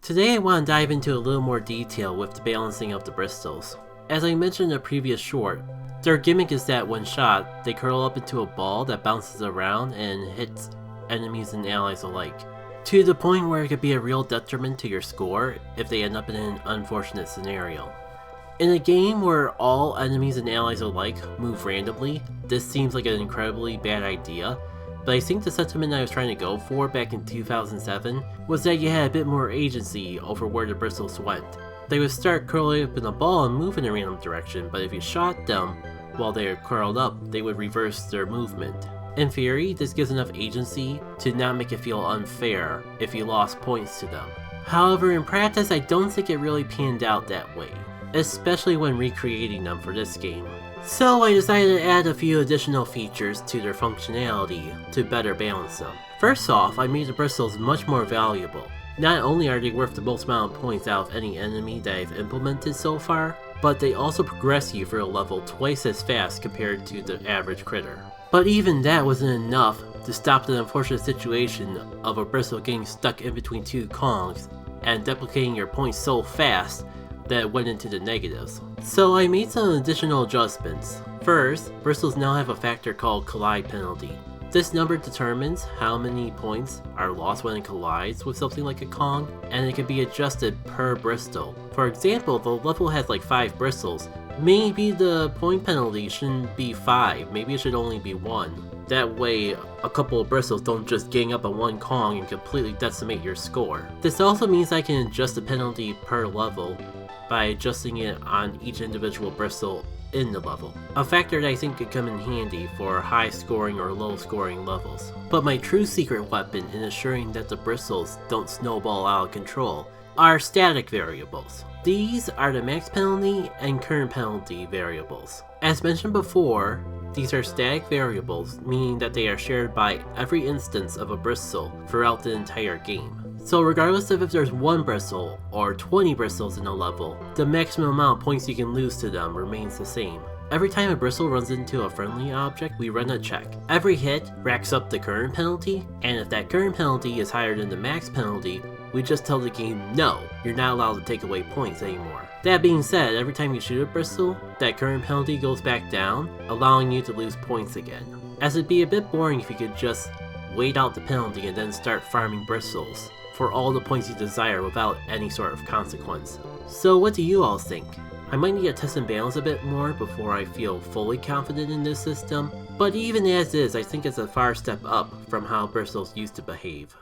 Today I want to dive into a little more detail with the balancing of the Bristles. As I mentioned in a previous short, their gimmick is that when shot, they curl up into a ball that bounces around and hits enemies and allies alike, to the point where it could be a real detriment to your score if they end up in an unfortunate scenario. In a game where all enemies and allies alike move randomly, this seems like an incredibly bad idea, but I think the sentiment I was trying to go for back in 2007 was that you had a bit more agency over where the Bristles went. They would start curling up in a ball and move in a random direction, but if you shot them while they are curled up, they would reverse their movement. In theory, this gives enough agency to not make it feel unfair if you lost points to them. However, in practice, I don't think it really panned out that way, especially when recreating them for this game. So I decided to add a few additional features to their functionality to better balance them. First off, I made the Bristles much more valuable. Not only are they worth the most amount of points out of any enemy that I've implemented so far, but they also progress you through a level twice as fast compared to the average critter. But even that wasn't enough to stop the unfortunate situation of a Bristle getting stuck in between two Kongs and duplicating your points so fast that it went into the negatives. So I made some additional adjustments. First, Bristles now have a factor called collide penalty. This number determines how many points are lost when it collides with something like a Kong, and it can be adjusted per Bristle. For example, if a level has like 5 Bristles, maybe the point penalty shouldn't be 5, maybe it should only be 1. That way, a couple of Bristles don't just gang up on one Kong and completely decimate your score. This also means I can adjust the penalty per level by adjusting it on each individual Bristle in the level, a factor that I think could come in handy for high scoring or low scoring levels. But my true secret weapon in ensuring that the Bristles don't snowball out of control are static variables. These are the max penalty and current penalty variables. As mentioned before, these are static variables, meaning that they are shared by every instance of a Bristle throughout the entire game. So regardless of if there's 1 Bristle or 20 Bristles in a level, the maximum amount of points you can lose to them remains the same. Every time a Bristle runs into a friendly object, we run a check. Every hit racks up the current penalty, and if that current penalty is higher than the max penalty, we just tell the game, no, you're not allowed to take away points anymore. That being said, every time you shoot a Bristle, that current penalty goes back down, allowing you to lose points again. As it'd be a bit boring if you could just wait out the penalty and then start farming Bristles for all the points you desire without any sort of consequence. So what do you all think? I might need to test and balance a bit more before I feel fully confident in this system, but even as is, I think it's a far step up from how Bristles used to behave.